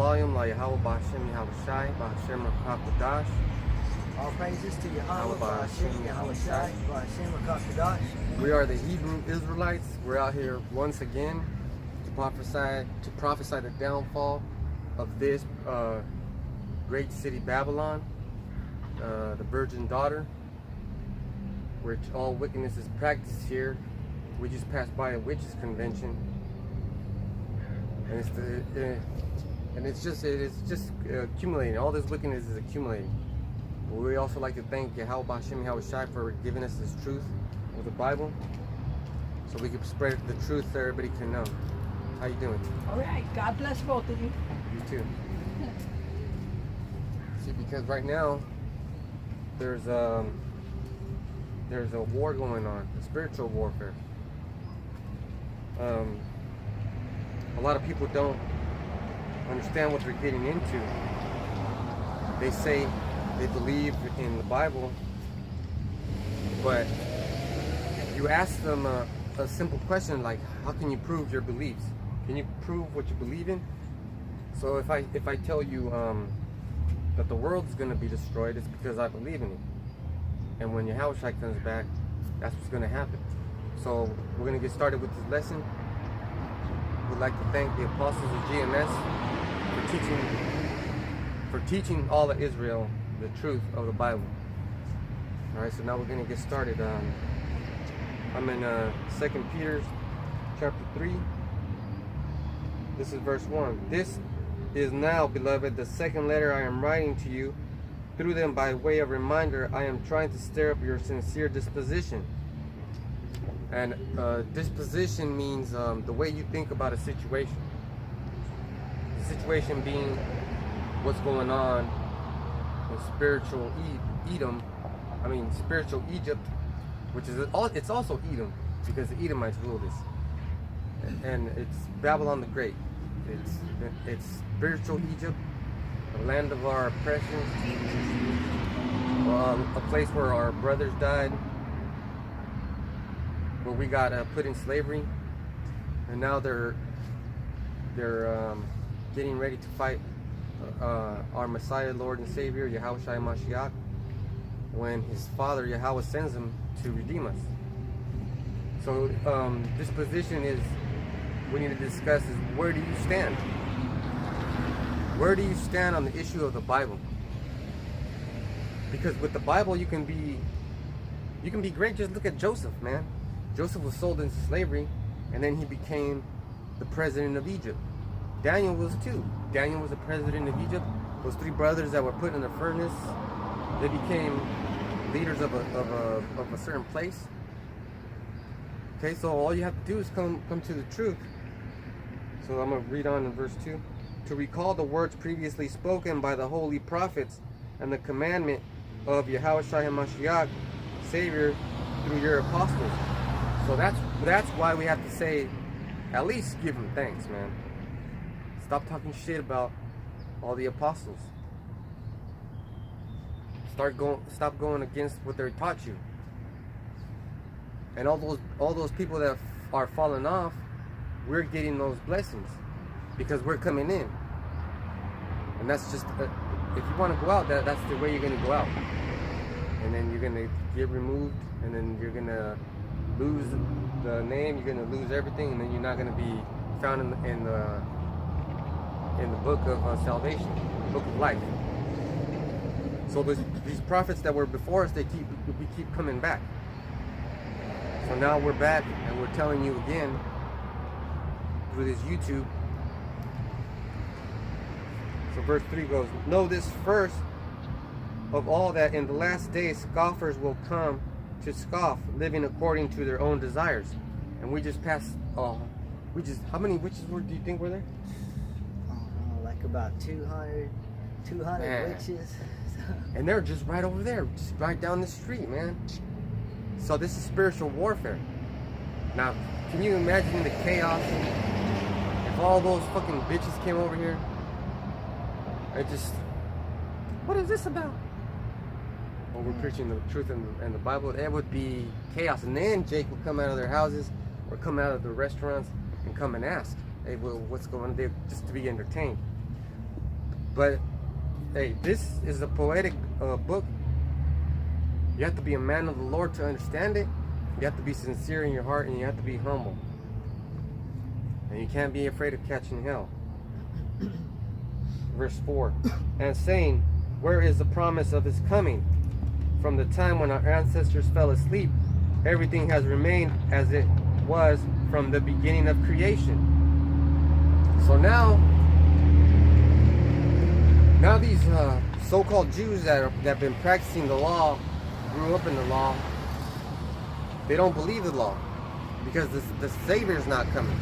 Salayim La Yahweh Ba'Hashem Yahweh Shai Ba'Hashem HaKadosh. All praises to Yahweh, Ba'Hashem, Yahweh Shai, Ba'Hashem, HaKadosh. We are the Hebrew Israelites. We're out here once again to prophesy the downfall of this great city Babylon, the virgin daughter, which all wickedness is practiced here. We just passed by a witches convention, and it's just accumulating. All this wickedness is accumulating. But we also like to thank Yahweh Ba'Hashem Yahweh Shai for giving us this truth of the Bible, so we can spread the truth so everybody can know. How you doing? All right. God bless both of you. You too. See, because right now there's a war going on, a spiritual warfare. A lot of people don't understand what they're getting into. They say they believe in the Bible, but you ask them a simple question like, how can you prove your beliefs? Can you prove what you believe in? So if I tell you that the world is going to be destroyed, it's because I believe in it. And when Yahweh Shai comes back, that's what's going to happen. So we're going to get started with this lesson. We'd like to thank the apostles of GMS for teaching all of Israel the truth of the Bible. All right, so now we're going to get started. I'm in 2 Peter chapter 3. This is verse 1. This is now, beloved, the second letter I am writing to you. Through them, by way of reminder, I am trying to stir up your sincere disposition. And disposition means the way you think about a situation. The situation being what's going on in spiritual spiritual Egypt, which is it's also Edom, because the Edomites rule this, and it's Babylon the Great. It's spiritual Egypt, the land of our oppression, a place where our brothers died, where we got put in slavery, and now they're getting ready to fight our Messiah, Lord and Savior, Yahweh Shai Mashiach, when his Father Yahweh sends him to redeem us. So this position is, we need to discuss is, where do you stand? Where do you stand on the issue of the Bible? Because with the Bible you can be great. Just look at Joseph, man. Joseph was sold into slavery, and then he became the president of Egypt. Daniel was too. Daniel was the president of Egypt. Those three brothers that were put in the furnace, they became leaders of a certain place. Okay, so all you have to do is come to the truth. So I'm going to read on in verse 2. To recall the words previously spoken by the holy prophets and the commandment of Yahweh Shai HaMashiach, Savior, through your apostles. So that's why we have to say, at least give him thanks, man. Stop talking shit about all the apostles. Stop going against what they taught you. And all those people that are falling off, we're getting those blessings because we're coming in. And that's just if you want to go out, that's the way you're going to go out. And then you're going to get removed, and then you're going to lose the name, you're going to lose everything, and then you're not going to be found in the book of salvation, the book of life. So these prophets that were before us, we keep coming back. So now we're back, and we're telling you again through this YouTube. So verse 3 goes, know this first of all, that in the last days scoffers will come to scoff, living according to their own desires. And we just passed, how many witches do you think were there? I don't know, like about 200 Man. witches. And they're just right over there, just right down the street, man. So this is spiritual warfare. Now, can you imagine the chaos if all those fucking bitches came over here? What is this about? Well, we're preaching the truth and the Bible. It would be chaos. And then Jake would come out of their houses or come out of the restaurants and come and ask, hey, well, what's going on there, just to be entertained. But hey, this is a poetic book. You have to be a man of the Lord to understand it. You have to be sincere in your heart, and you have to be humble. And you can't be afraid of catching hell. Verse 4. And saying, where is the promise of his coming? From the time when our ancestors fell asleep, everything has remained as it was from the beginning of creation. So now these so-called Jews that have been practicing the law, grew up in the law, they don't believe the law because the Savior is not coming.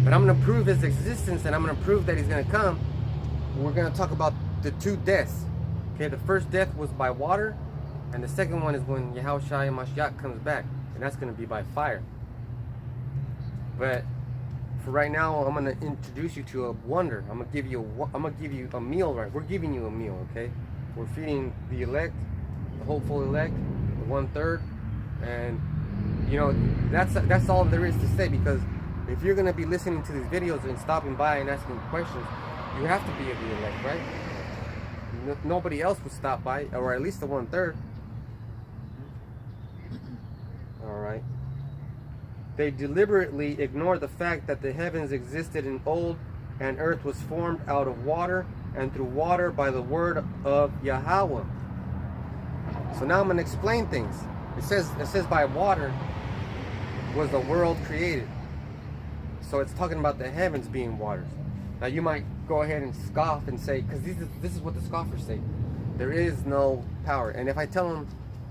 But I'm going to prove his existence, and I'm going to prove that he's going to come. We're going to talk about the two deaths. Okay, the first death was by water, and the second one is when Yahushua Mashiach comes back, and that's going to be by fire. But for right now, I'm going to introduce you to a wonder. I'm going to give you a meal, right? We're giving you a meal, okay? We're feeding the elect, the hopeful elect, the 1/3, and you know that's all there is to say, because if you're going to be listening to these videos and stopping by and asking questions, you have to be of the elect, right? Nobody else would stop by, or at least the 1/3. All right. They deliberately ignore the fact that the heavens existed in old, and earth was formed out of water and through water by the word of Yahweh. So now I'm going to explain things. It says by water was the world created. So it's talking about the heavens being waters. Now you might go ahead and scoff and say, because this is what the scoffers say, there is no power. And if I tell them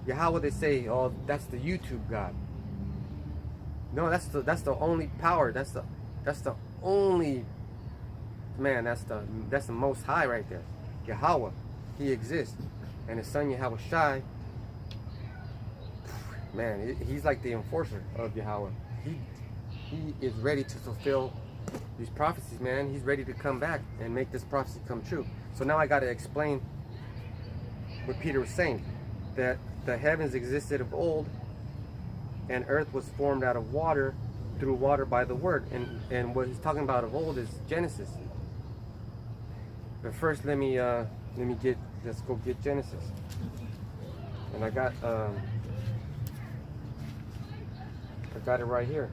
Yahweh, they say, oh, that's the YouTube God. No, that's the only power. That's the only man. That's the Most High right there. Yahweh, he exists, and his son Yahweh Shai, man, he's like the enforcer of Yahweh. He is ready to fulfill these prophecies, man. He's ready to come back and make this prophecy come true. So now I got to explain what Peter was saying, that the heavens existed of old, and earth was formed out of water, through water by the word. And what he's talking about of old is Genesis. But first, let's go get Genesis. And I got it right here.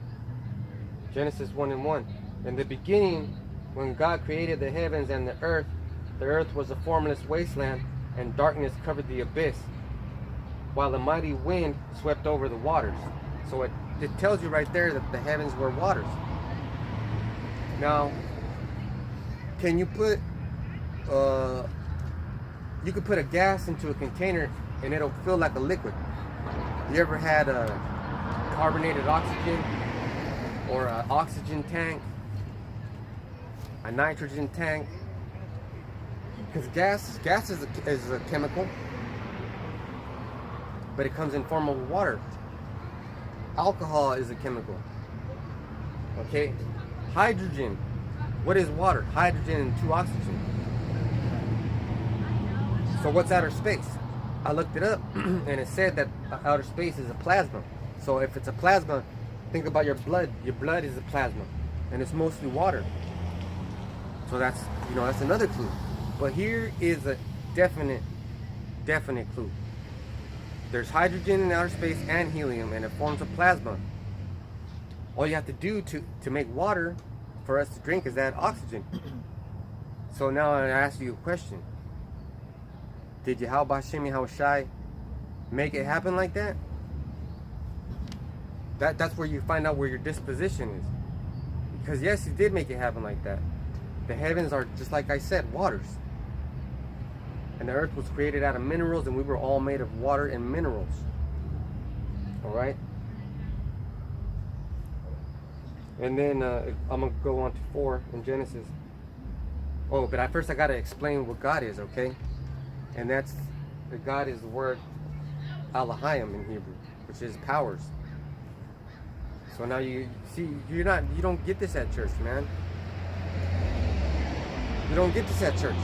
Genesis 1:1. In the beginning, when God created the heavens and the earth was a formless wasteland, and darkness covered the abyss, while a mighty wind swept over the waters. So it tells you right there that the heavens were waters. Now, can you put you could put a gas into a container and it'll feel like a liquid. You ever had a carbonated oxygen, or an oxygen tank, a nitrogen tank? Because gas is a chemical, but it comes in form of water. Alcohol is a chemical. Okay, hydrogen. What is water? Hydrogen and 2 oxygen. So what's outer space? I looked it up, and it said that outer space is a plasma. So if it's a plasma, think about your blood. Your blood is a plasma, and it's mostly water. So that's another clue. But here is a definite clue. There's hydrogen in outer space and helium, and it forms a plasma. All you have to do to make water for us to drink is add oxygen. So now I ask you a question. Did Yahweh Hashem Yahweh Shai make it happen like that? That's where you find out where your disposition is. Because yes, he did make it happen like that. The heavens are, just like I said, waters. And the earth was created out of minerals, and we were all made of water and minerals. Alright? And then I'm going to go on to 4 in Genesis. Oh, but first I got to explain what God is, okay? And that's, that God is the word Elohim in Hebrew, which is powers. So now you see, you don't get this at church, man. You don't get this at church.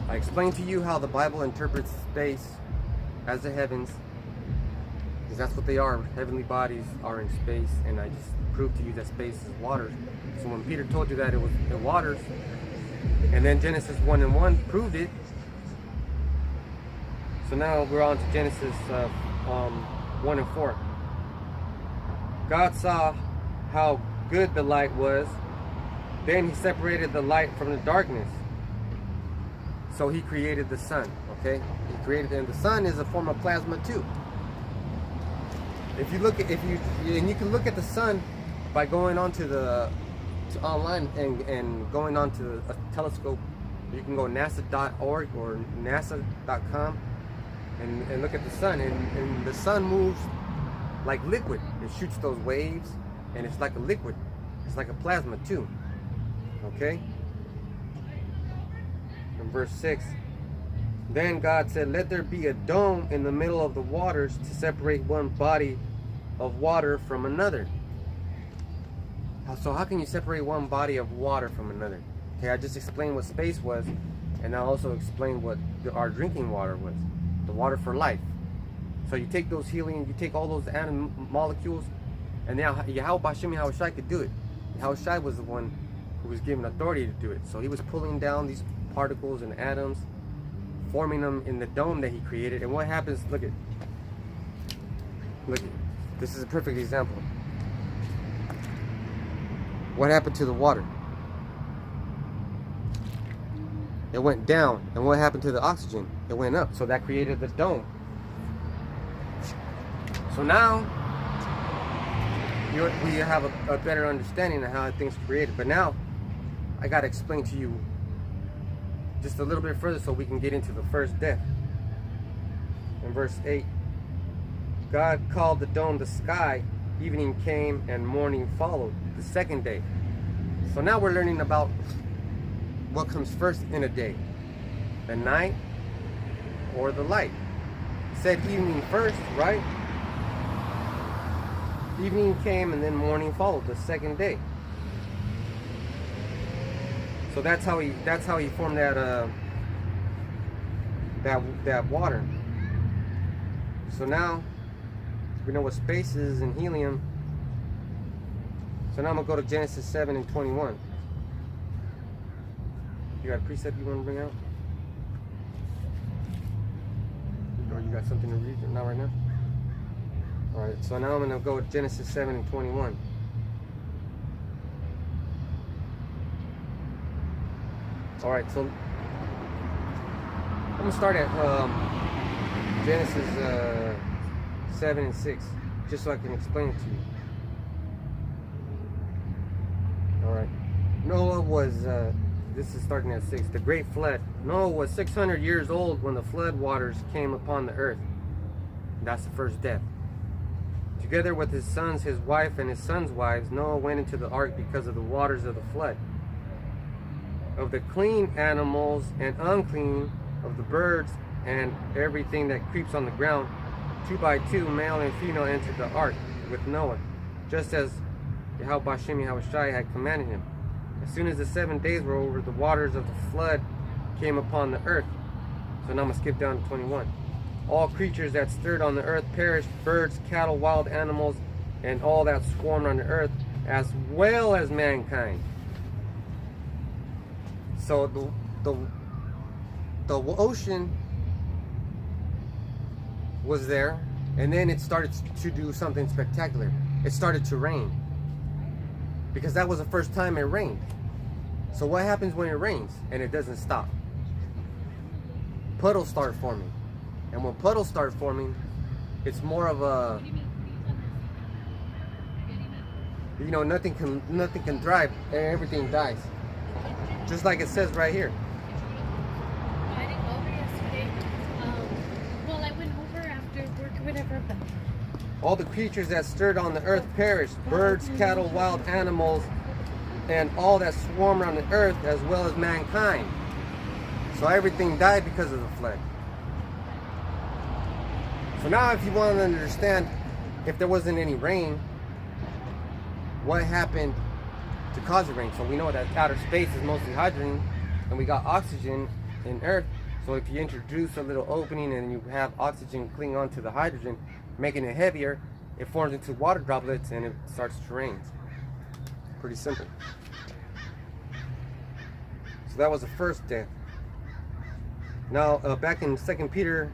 I explained to you how the Bible interprets space as the heavens, Because that's what they are. Heavenly bodies are in space, and I just proved to you that space is water. So when Peter told you that it was the waters, and then Genesis 1 and 1 proved it. So now we're on to Genesis 1 and 4. God saw how good the light was. Then he separated the light from the darkness. So he created the sun. Okay, he created, and the sun is a form of plasma too. If you look at, and you can look at the sun by going onto online and going onto a telescope. You can go nasa.org or nasa.com and look at the sun, and the sun moves like liquid. It shoots those waves, and it's like a liquid. It's like a plasma too. Okay. In verse 6. Then God said, "Let there be a dome in the middle of the waters to separate one body of water from another." So how can you separate one body of water from another? Okay, I just explained what space was, and I also explained what our drinking water was. The water for life. So you take those helium, you take all those atom molecules, and now Yahweh Hashem Yahushai could do it. Yahushai was the one who was given authority to do it. So he was pulling down these particles and atoms, forming them in the dome that he created. And what happens, look at, this is a perfect example. What happened to the water? It went down. And what happened to the oxygen? It went up. So that created the dome. So now we have a better understanding of how things created. But now I got to explain to you just a little bit further so we can get into the first death. In verse 8, God called the dome the sky. Evening came and morning followed, the second day. So now we're learning about what comes first in a day, the night or the light. It said evening first, right? Evening came and then morning followed, the second day. So that's how he formed that water. So now we know what space is and helium. So now I'm gonna go to Genesis 7 and 21. You got a precept you want to bring out? Or you got something to read? Not right now? Alright, so now I'm gonna go with Genesis 7 and 21. Alright, so I'm gonna start at Genesis 7 and 6, just so I can explain it to you. Alright. Noah was, this is starting at 6, the great flood. Noah was 600 years old when the flood waters came upon the earth. That's the first death. Together with his sons, his wife, and his sons' wives, Noah went into the ark because of the waters of the flood. Of the clean animals and unclean, of the birds and everything that creeps on the ground, 2 by 2, male and female, entered the ark with Noah, just as Yahweh Hashem Yahushai had commanded him. As soon as the 7 days were over, the waters of the flood came upon the earth. So now I'm going to skip down to 21. All creatures that stirred on the earth perished, birds, cattle, wild animals, and all that swarmed on the earth, as well as mankind. So the ocean was there, and then it started to do something spectacular. It started to rain, because that was the first time it rained. So what happens when it rains and it doesn't stop? Puddles start forming, and when puddles start forming, it's more of a, you know, nothing can thrive, everything dies, just like it says right here. I didn't go over yesterday. Well, I went over after work or whatever, but All the creatures that stirred on the earth perished, birds, cattle, wild animals, and all that swarm around the earth, as well as mankind. So everything died because of the flood. So now if you want to understand, if there wasn't any rain, what happened to cause the rain? So we know that outer space is mostly hydrogen, and we got oxygen in earth. So if you introduce a little opening and you have oxygen cling onto the hydrogen, making it heavier, it forms into water droplets and it starts to rain. Pretty simple. So that was the first death. Now, back in 2 Peter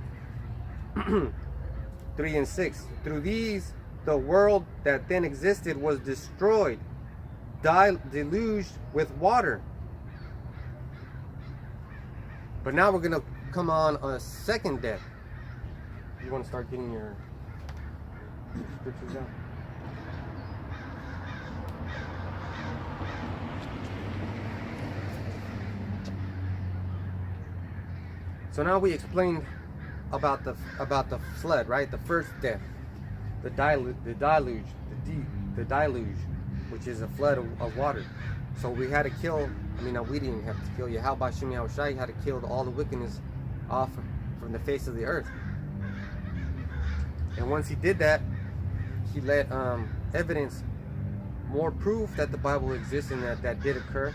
3 and 6, through these, the world that then existed was destroyed, deluged with water. But now we're going to come on a second death. You want to start getting your scriptures out? So now we explained about the flood, right? The first death, the deluge, which is a flood of water. So we had to kill. I mean, we didn't have to kill Yahweh Shem Yahushai. Had to kill all the wickedness off from the face of the earth. And once he did that, he let evidence, more proof that the Bible exists and that did occur,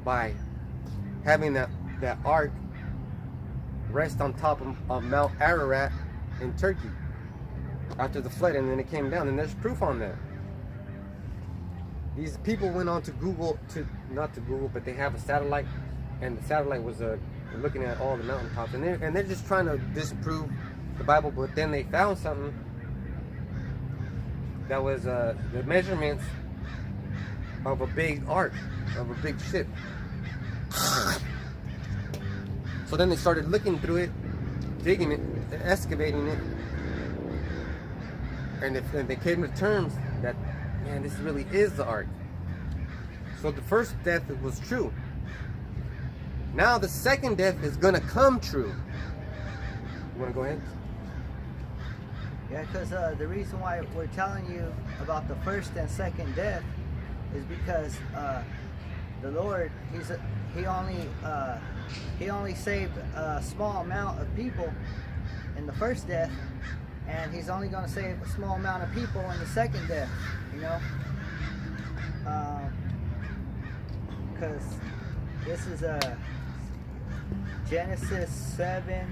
by having that ark rest on top of Mount Ararat in Turkey after the flood, and then it came down, and there's proof on that. These people went on to Google, not to Google, but they have a satellite, and the satellite was looking at all the mountaintops, and they're just trying to disprove the Bible, but then they found something that was the measurements of a big ark, of a big ship. So then they started looking through it, digging it, excavating it, and they came to terms that, man, this really is the ark. So the first death was true. Now the second death is going to come true. You want to go ahead? Yeah, because the reason why we're telling you about the first and second death is because the Lord, he only saved a small amount of people in the first death, and he's only going to save a small amount of people in the second death, you know, because this is Genesis 7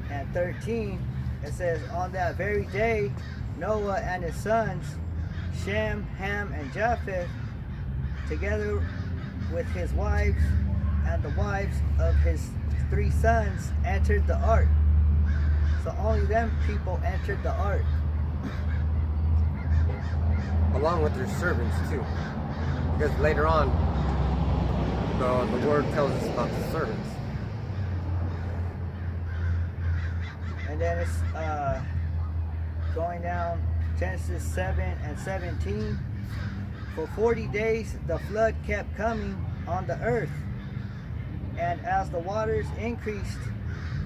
and 13. It says, on that very day, Noah and his sons, Shem, Ham, and Japheth, together with his wives and the wives of his 3 sons, entered the ark. So only them people entered the ark. Along with their servants too. Because later on, the word tells us about the servants. And then it's going down Genesis 7 and 17. For 40 days the flood kept coming on the earth, and as the waters increased,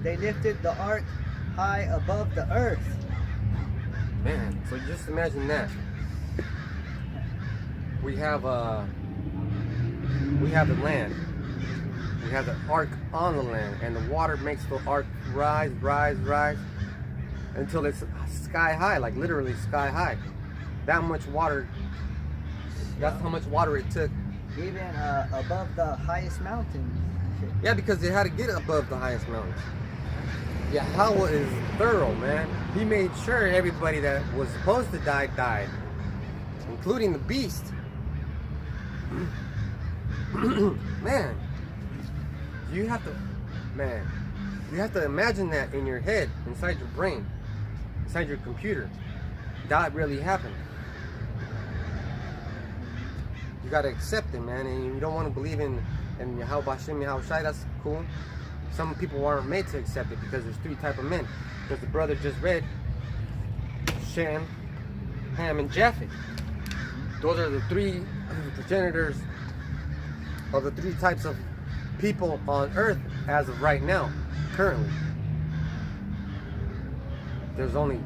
they lifted the ark high above the earth. Man, so just imagine that. We have the land. We have the ark on the land, and the water makes the ark rise until it's sky high, like literally sky high. That much water. That's how much water it took. Even above the highest mountain. Yeah, because they had to get above the highest mountains. Yahweh is thorough, man. He made sure everybody that was supposed to die died, including the beast. Man, you have to imagine that in your head, inside your brain, inside your computer. That really happened. You gotta accept it, man, and you don't want to believe in Yahweh Hashem Yahushai. That's cool. Some people aren't made to accept it because there's 3 types of men. Because the brother just read Shem, Ham, and Japheth. Those are the 3 progenitors of the 3 types of people on earth as of right now, currently. There's only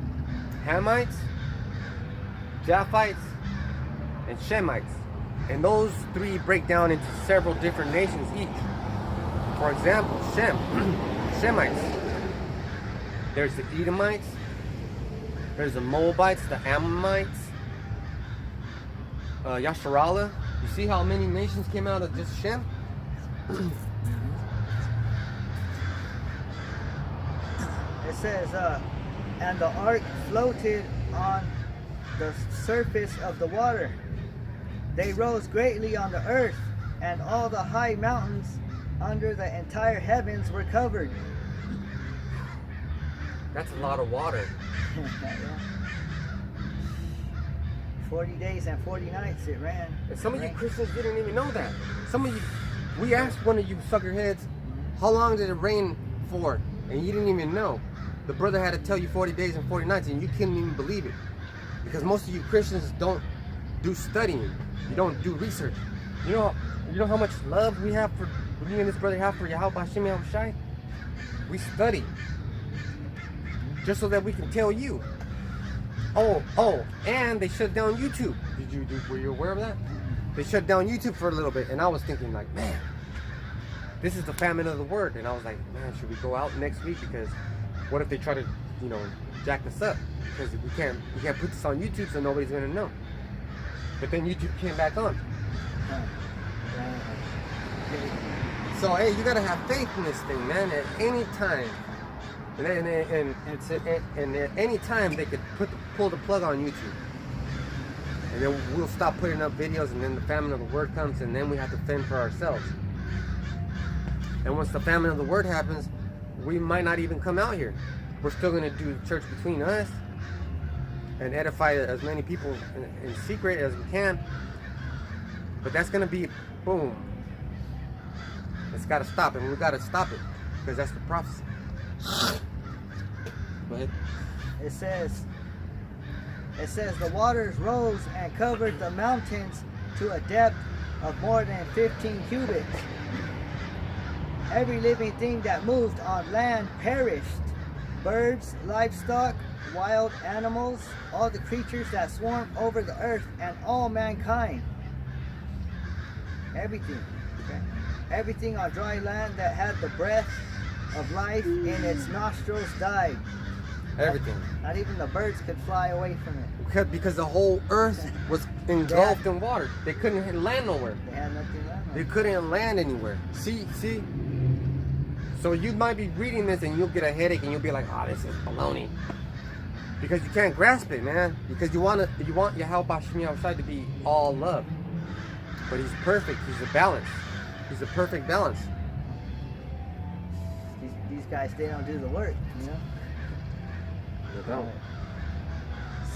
Hamites, Japhites, and Shemites. And those 3 break down into several different nations each. For example, Shemites. There's the Edomites. There's the Moabites, the Ammonites, Yasharallah. You see how many nations came out of just Shem? says, and the ark floated on the surface of the water. They rose greatly on the earth, and all the high mountains under the entire heavens were covered. That's a lot of water. 40 days and 40 nights it ran. And some of you Christians didn't even know that. Some of you, we asked one of you suckerheads, how long did it rain for? And you didn't even know. The brother had to tell you 40 days and 40 nights, and you couldn't even believe it. Because most of you Christians don't do studying. You don't do research. You know how much love we have for, me and this brother have for Yahweh Hashem Yahushai? We study. Just so that we can tell you. Oh, and they shut down YouTube. Were you aware of that? They shut down YouTube for a little bit, and I was thinking like, man, this is the famine of the word. And I was like, man, should we go out next week? Because what if they try to, jack us up? Because we can't put this on YouTube, so nobody's gonna know. But then YouTube came back on. So hey, you gotta have faith in this thing, man. At any time. And at any time they could pull the plug on YouTube, and then we'll stop putting up videos, and then the famine of the word comes, and then we have to fend for ourselves. And once the famine of the word happens, we might not even come out here. We're still going to do church between us and edify as many people in secret as we can. But that's going to be boom. It's got to stop, and we got to stop it because that's the prophecy. Go ahead. It says the waters rose and covered the mountains to a depth of more than 15 cubits. Every living thing that moved on land perished. Birds, livestock, wild animals, all the creatures that swarm over the earth, and all mankind. Everything. Okay? Everything on dry land that had the breath of life in its nostrils died. Everything. Not even the birds could fly away from it. Because the whole earth was engulfed in water. They couldn't land nowhere. They had nothing left. They couldn't land anywhere. See? So you might be reading this and you'll get a headache and you'll be like, oh, this is baloney. Because you can't grasp it, man. Because you want Yahweh Hashem Yahushai to be all love. But he's perfect. He's a balance. He's a perfect balance. These guys, they don't do the work, They don't.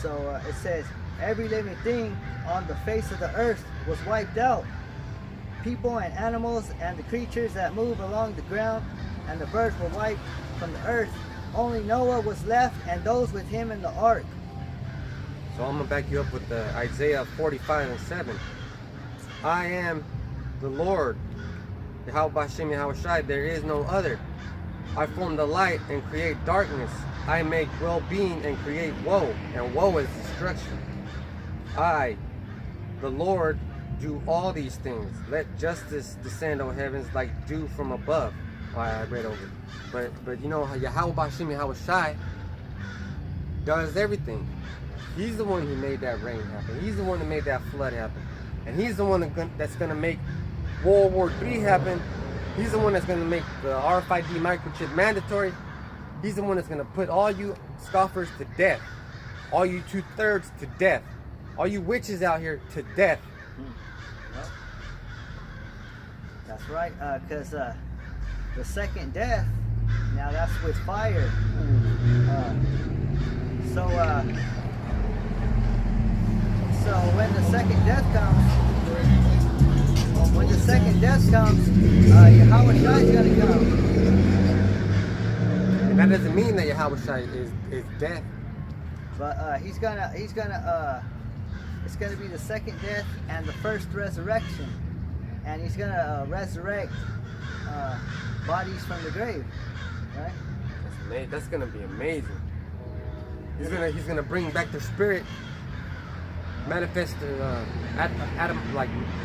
So it says, every living thing on the face of the earth was wiped out. People and animals and the creatures that move along the ground and the birds were wiped from the earth. Only Noah was left and those with him in the ark. So I'm going to back you up with Isaiah 45:7. I am the Lord, Yahweh Hashem Yahushai, there is no other. I form the light and create darkness. I make well-being and create woe, and woe is destruction. I, the Lord, do all these things. Let justice descend, O heavens, like dew from above. I read over. But Yahweh Hashem Yahushai does everything. He's the one who made that rain happen. He's the one that made that flood happen. And he's the one that's going to make World War III happen. He's the one that's going to make the RFID microchip mandatory. He's the one that's going to put all you scoffers to death. All you 2/3 to death. All you witches out here to death. Well, that's right, because the second death, now that's with fire. So when the second death comes, Yahweh Shai is going to come. And that doesn't mean that Yahweh Shai is death. But it's gonna be the second death and the first resurrection, and he's gonna resurrect bodies from the grave, right? That's gonna be amazing. He's gonna bring back the spirit, manifest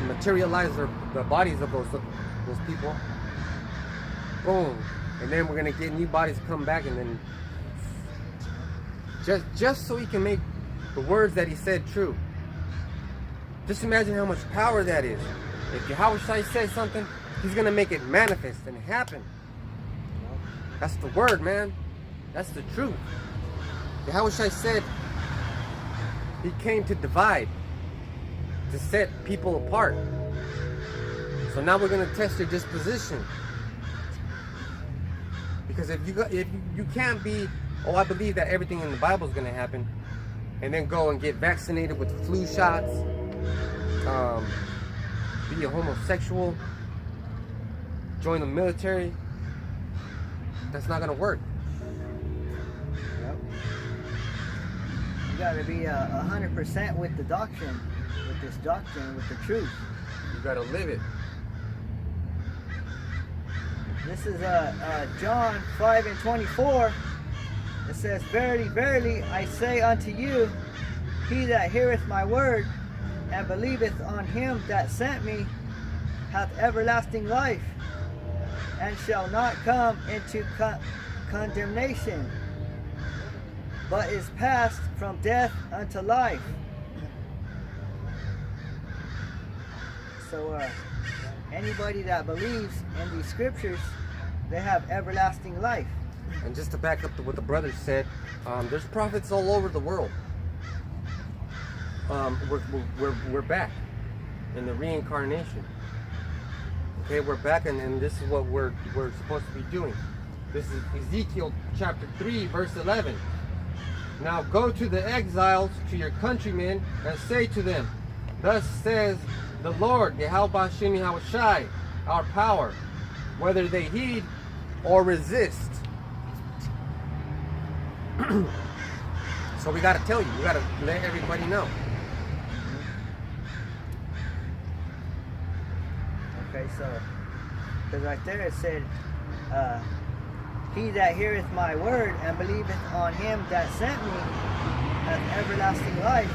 materialize the bodies of those people. Boom, and then we're gonna get new bodies come back, and then just so he can make the words that he said true. Just imagine how much power that is. If Yahweh Shai says something, he's gonna make it manifest and happen. That's the word, man. That's the truth. Yahushua said he came to divide, to set people apart. So now we're going to test your disposition. Because if you can't be, oh, I believe that everything in the Bible is going to happen, and then go and get vaccinated with flu shots, be a homosexual, join the military, that's not going to work. Yep. You got to be 100% with the doctrine, with this doctrine, with the truth. You got to live it. This is John 5:24. It says, Verily, verily, I say unto you, he that heareth my word, and believeth on him that sent me, hath everlasting life, and shall not come into condemnation, but is passed from death unto life. So anybody that believes in these scriptures, they have everlasting life. And just to back up to what the brother said, there's prophets all over the world. We're back in the reincarnation. Okay, we're back, and this is what we're supposed to be doing. This is Ezekiel chapter 3, verse 11. Now go to the exiles, to your countrymen, and say to them, Thus says the Lord, Yahweh Shem Yahushai, our power, whether they heed or resist. So we got to tell you, we got to let everybody know. Okay, so, because right there it said, he that heareth my word and believeth on him that sent me hath everlasting life,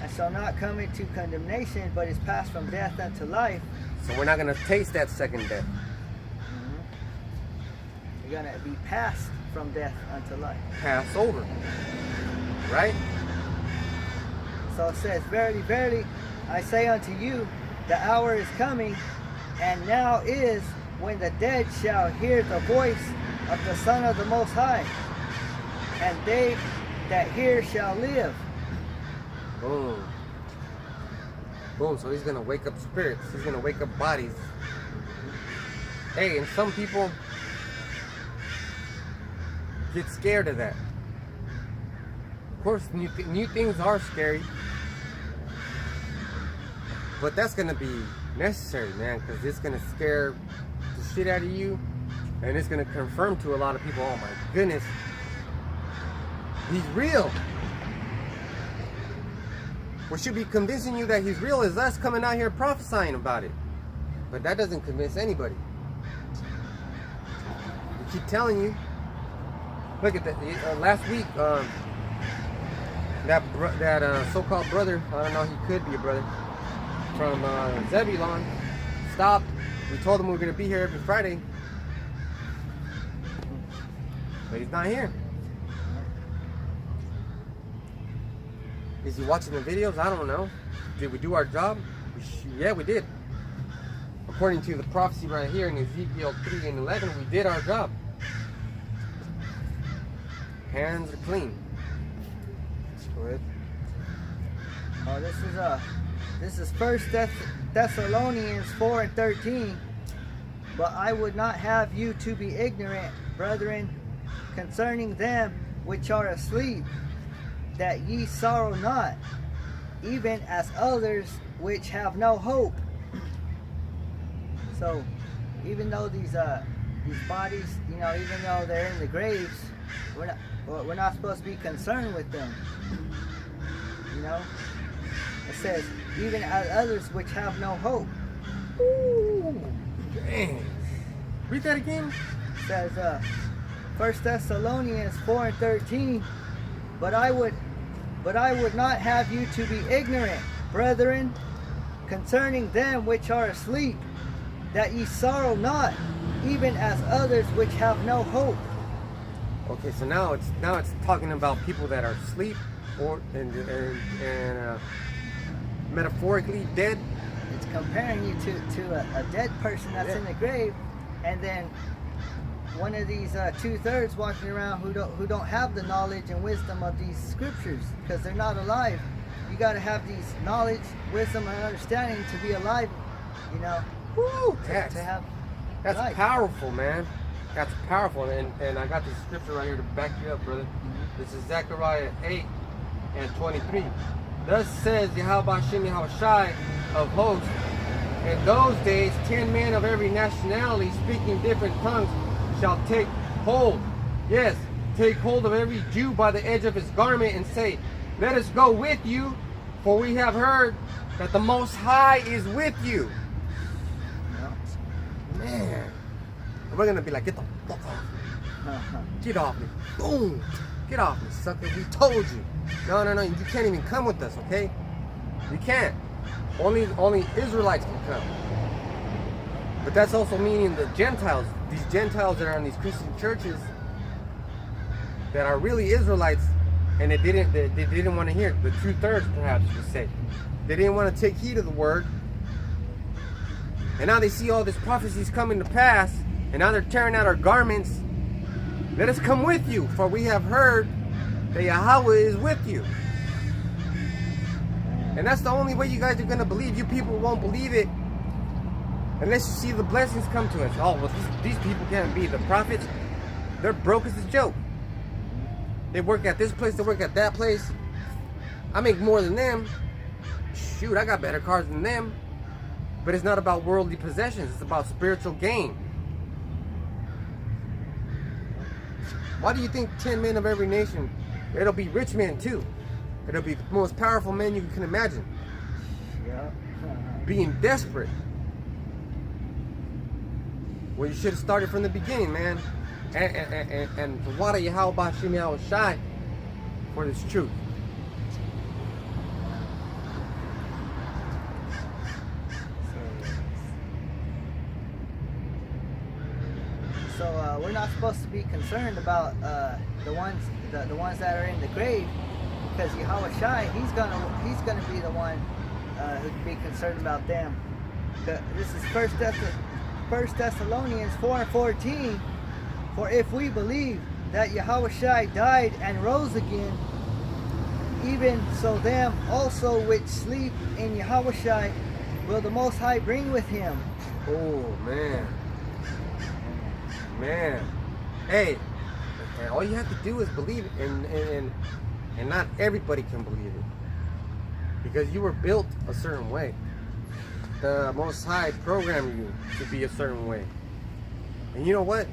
and shall not come into condemnation, but is passed from death unto life. So we're not going to taste that second death. You're going to be passed from death unto life. Pass over. Right? So it says, Verily, verily, I say unto you, the hour is coming, and now is, when the dead shall hear the voice of the Son of the Most High, and they that hear shall live. Boom. Boom. So he's going to wake up spirits. He's going to wake up bodies. Hey, and some people get scared of that. Of course, new things are scary. But that's going to be necessary, man, because it's going to scare the shit out of you. And it's going to confirm to a lot of people, oh my goodness, he's real. What should be convincing you that he's real is us coming out here prophesying about it. But that doesn't convince anybody. We keep telling you. Look at that. Last week, that so-called brother, I don't know, he could be a brother, from Zebulon, stopped. We told him we were going to be here every Friday. But he's not here. Is he watching the videos? I don't know. Did we do our job? Yeah, we did. According to the prophecy right here in Ezekiel 3 and 11, we did our job. Hands are clean. Go ahead. Oh, this is 1 Thessalonians 4:13. But I would not have you to be ignorant, brethren, concerning them which are asleep, that ye sorrow not, even as others which have no hope. So, even though these bodies, you know, even though they're in the graves, we're not supposed to be concerned with them. You know, it says, even as others which have no hope. Ooh, dang. Read that again. It says, 1 Thessalonians 4:13. But I would not have you to be ignorant, brethren, concerning them which are asleep, that ye sorrow not, even as others which have no hope. Okay, so now it's talking about people that are asleep or and metaphorically dead. It's comparing you to a dead person that's in the grave, and then one of these 2/3 walking around who don't have the knowledge and wisdom of these scriptures because they're not alive. You got to have these knowledge, wisdom, and understanding to be alive. You know, Woo, to have that's life. powerful, man. That's powerful, and I got this scripture right here to back you up, brother. This is Zechariah 8:23. Thus says Yahweh Hashem Yahushai of hosts, in those days 10 men of every nationality speaking different tongues shall take hold. Yes, take hold of every Jew by the edge of his garment and say, let us go with you, for we have heard that the Most High is with you. Man, we're gonna be like, get the fuck off. Get off me. Boom. Get off me, sucker. We told you. No. You can't even come with us, okay? You can't. Only Israelites can come. But that's also meaning the Gentiles. These Gentiles that are in these Christian churches that are really Israelites, and they didn't want to hear it. The 2/3, perhaps you say. They didn't want to take heed of the word. And now they see all this prophecies coming to pass, and now they're tearing out our garments. Let us come with you, for we have heard that Yahweh is with you. And that's the only way you guys are going to believe. You people won't believe it unless you see the blessings come to us. Oh, well, these people can't be the prophets. They're broke as a joke. They work at this place, they work at that place. I make more than them. Shoot, I got better cars than them. But it's not about worldly possessions. It's about spiritual gain. Why do you think 10 men of every nation, it'll be rich men too. It'll be the most powerful men you can imagine. Yeah. Being desperate. Well, you should have started from the beginning, man. And to water Yahweh Hashem Yahushai for this truth. So we're not supposed to be concerned about the ones that are in the grave, because Yahweh Shai, he's gonna be the one who'd be concerned about them. This is First Thessalonians 4:14. For if we believe that Yahweh Shai died and rose again, even so them also which sleep in Yahweh Shai will the Most High bring with him. Oh, man. Man. Hey, and all you have to do is believe it. And not everybody can believe it. Because you were built a certain way. The Most High programmed you to be a certain way. And you know what?